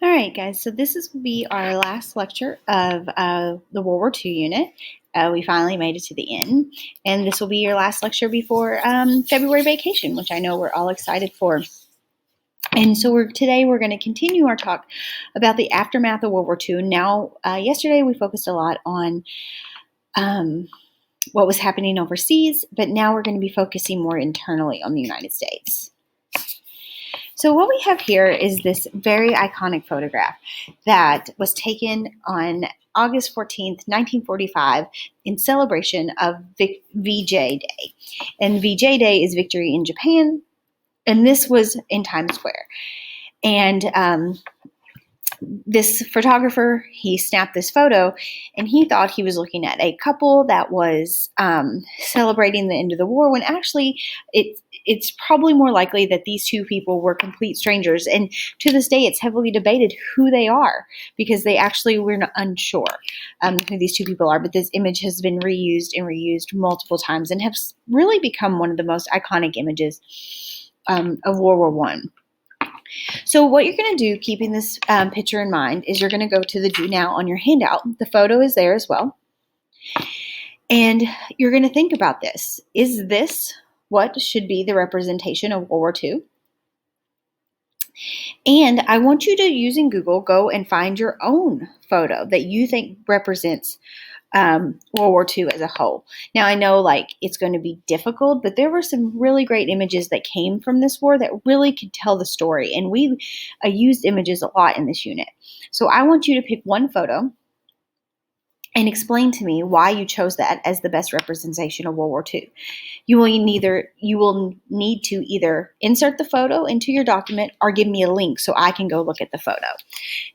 All right, guys, so this will be our last lecture of the World War II unit. We finally made it to the end, and this will be your last lecture before February vacation, which I know we're all excited for. And so today we're going to continue our talk about the aftermath of World War II. Now, yesterday we focused a lot on what was happening overseas, but now we're going to be focusing more internally on the United States. So what we have here is this very iconic photograph that was taken on August 14th, 1945 in celebration of VJ Day. And VJ Day is Victory in Japan, and this was in Times Square. And this photographer, he snapped this photo, and he thought he was looking at a couple that was celebrating the end of the war, when actually it's probably more likely that these two people were complete strangers. And to this day, it's heavily debated who they are, because we're not unsure who these two people are. But this image has been reused and reused multiple times and has really become one of the most iconic images of World War I. So what you're going to do, keeping this picture in mind, is you're going to go to the Do Now on your handout. The photo is there as well. And you're going to think about this. Is this what should be the representation of World War II? And I want you to, using Google, go and find your own photo that you think represents World War II as a whole. Now, I know it's going to be difficult, but there were some really great images that came from this war that really could tell the story. And we used images a lot in this unit. So I want you to pick one photo and explain to me why you chose that as the best representation of World War II. You will need to either insert the photo into your document or give me a link so I can go look at the photo.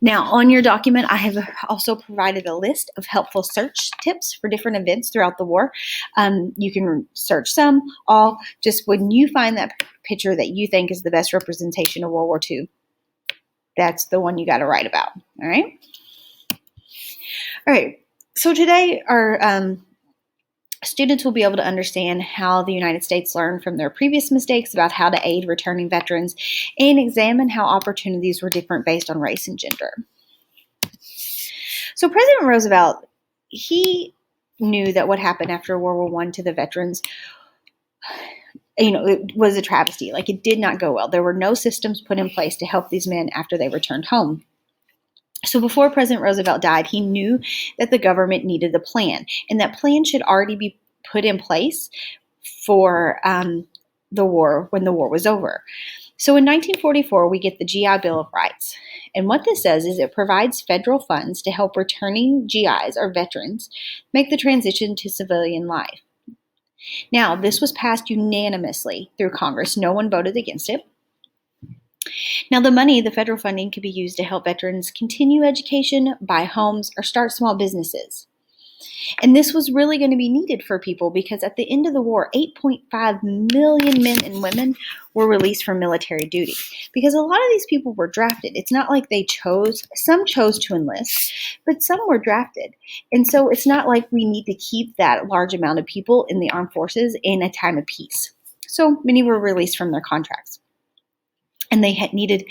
Now, on your document, I have also provided a list of helpful search tips for different events throughout the war. You can search some, all. Just when you find that picture that you think is the best representation of World War II, that's the one you got to write about. All right? All right. So today, our students will be able to understand how the United States learned from their previous mistakes about how to aid returning veterans and examine how opportunities were different based on race and gender. So President Roosevelt, he knew that what happened after World War I to the veterans, it was a travesty. It did not go well. There were no systems put in place to help these men after they returned home. So before President Roosevelt died, he knew that the government needed a plan, and that plan should already be put in place for the war, when the war was over. So in 1944, we get the GI Bill of Rights. And what this says is it provides federal funds to help returning GIs or veterans make the transition to civilian life. Now, this was passed unanimously through Congress. No one voted against it. Now, the federal funding, could be used to help veterans continue education, buy homes, or start small businesses. And this was really going to be needed for people, because at the end of the war, 8.5 million men and women were released from military duty, because a lot of these people were drafted. It's not like some chose to enlist, but some were drafted. And so it's not like we need to keep that large amount of people in the armed forces in a time of peace. So many were released from their contracts, and they had needed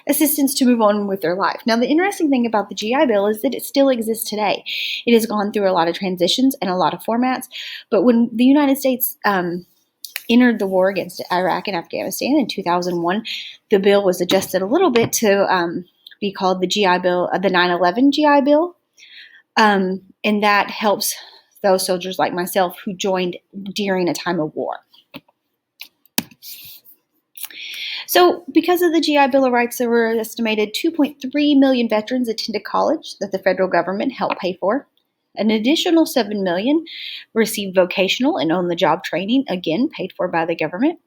assistance to move on with their life. Now, the interesting thing about the GI Bill is that it still exists today. It has gone through a lot of transitions and a lot of formats, but when the United States entered the war against Iraq and Afghanistan in 2001, the bill was adjusted a little bit to be called the GI Bill, the 9/11 GI Bill, and that helps those soldiers like myself who joined during a time of war. So because of the GI Bill of Rights, there were estimated 2.3 million veterans attended college that the federal government helped pay for. An additional 7 million received vocational and on-the-job training, again paid for by the government.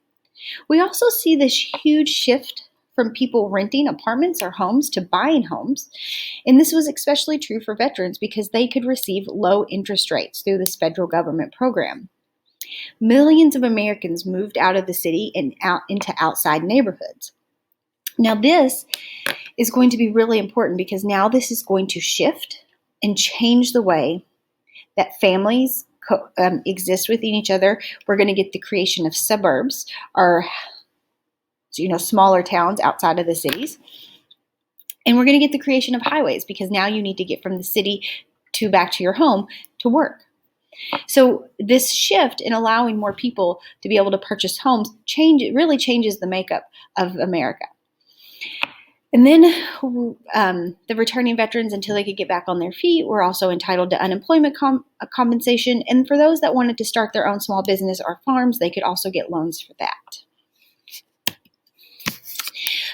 We also see this huge shift from people renting apartments or homes to buying homes. And this was especially true for veterans because they could receive low interest rates through this federal government program. Millions of Americans moved out of the city and out into outside neighborhoods. Now, this is going to be really important, because now this is going to shift and change the way that families exist within each other. We're going to get the creation of suburbs, or smaller towns outside of the cities. And we're going to get the creation of highways because now you need to get from the city to back to your home to work. So this shift in allowing more people to be able to purchase homes really changes the makeup of America. And then the returning veterans, until they could get back on their feet, were also entitled to unemployment compensation. And for those that wanted to start their own small business or farms, they could also get loans for that.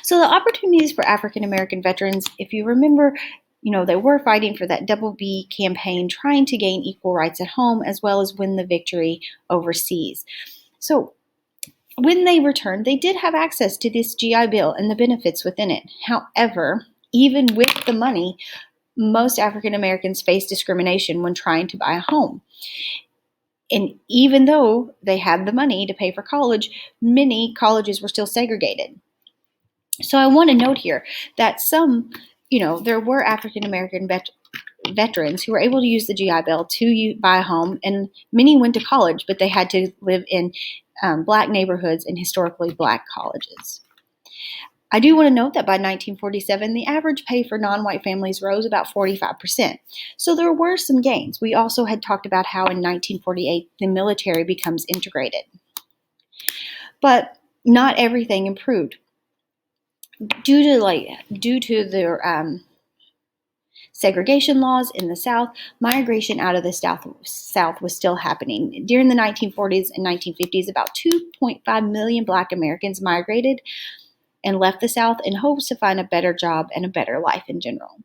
So the opportunities for African American veterans, if you remember, they were fighting for that WWII campaign, trying to gain equal rights at home as well as win the victory overseas. So when they returned, they did have access to this GI Bill and the benefits within it. However, even with the money, most African Americans face discrimination when trying to buy a home. And even though they had the money to pay for college, many colleges were still segregated. So I want to note here that there were African American veterans who were able to use the GI Bill to buy a home, and many went to college, but they had to live in Black neighborhoods and historically Black colleges. I do want to note that by 1947, the average pay for non-white families rose about 45%. So there were some gains. We also had talked about how in 1948 the military becomes integrated. But not everything improved. Due to the segregation laws in the South, migration out of the South was still happening. During the 1940s and 1950s, about 2.5 million Black Americans migrated and left the South in hopes to find a better job and a better life in general.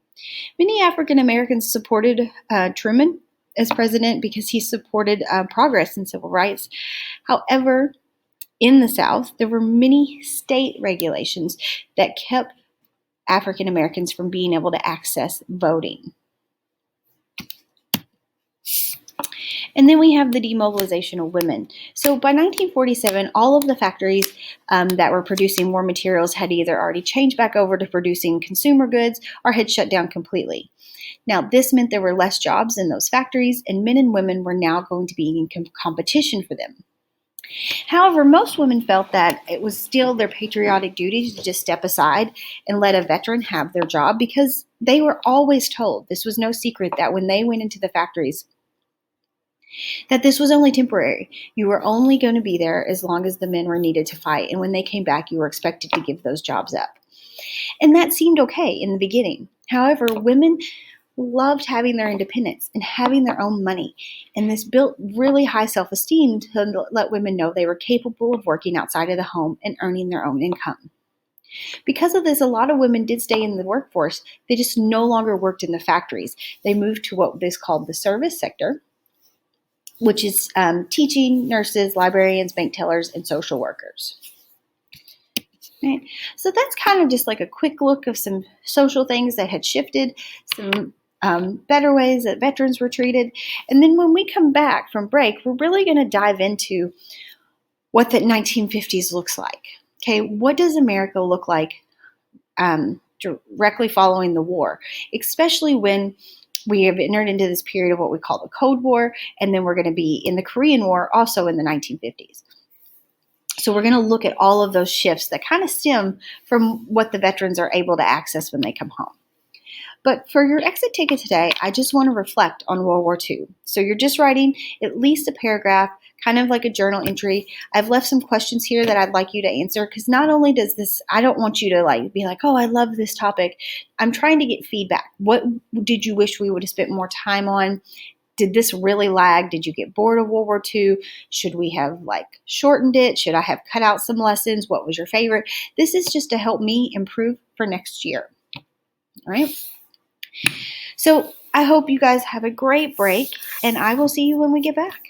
Many African Americans supported Truman as president because he supported progress in civil rights. However, in the South, there were many state regulations that kept African Americans from being able to access voting. And then we have the demobilization of women. So by 1947, all of the factories that were producing war materials had either already changed back over to producing consumer goods or had shut down completely. Now, this meant there were less jobs in those factories, and men and women were now going to be in competition for them. However, most women felt that it was still their patriotic duty to just step aside and let a veteran have their job, because they were always told, this was no secret, that when they went into the factories, that this was only temporary. You were only going to be there as long as the men were needed to fight, and when they came back, you were expected to give those jobs up. And that seemed okay in the beginning. However, women loved having their independence and having their own money. And this built really high self-esteem to let women know they were capable of working outside of the home and earning their own income. Because of this, a lot of women did stay in the workforce. They just no longer worked in the factories. They moved to what is called the service sector, which is teaching, nurses, librarians, bank tellers, and social workers. Right. So that's kind of just like a quick look of some social things that had shifted, some better ways that veterans were treated. And then when we come back from break, we're really going to dive into what the 1950s looks like. Okay, what does America look like directly following the war, especially when we have entered into this period of what we call the Cold War, and then we're going to be in the Korean War also in the 1950s. So we're going to look at all of those shifts that kind of stem from what the veterans are able to access when they come home. But for your exit ticket today, I just want to reflect on World War II. So you're just writing at least a paragraph, kind of like a journal entry. I've left some questions here that I'd like you to answer, because not only does this, I don't want you to be like, oh, I love this topic. I'm trying to get feedback. What did you wish we would have spent more time on? Did this really lag? Did you get bored of World War II? Should we have shortened it? Should I have cut out some lessons? What was your favorite? This is just to help me improve for next year. All right. So I hope you guys have a great break, and I will see you when we get back.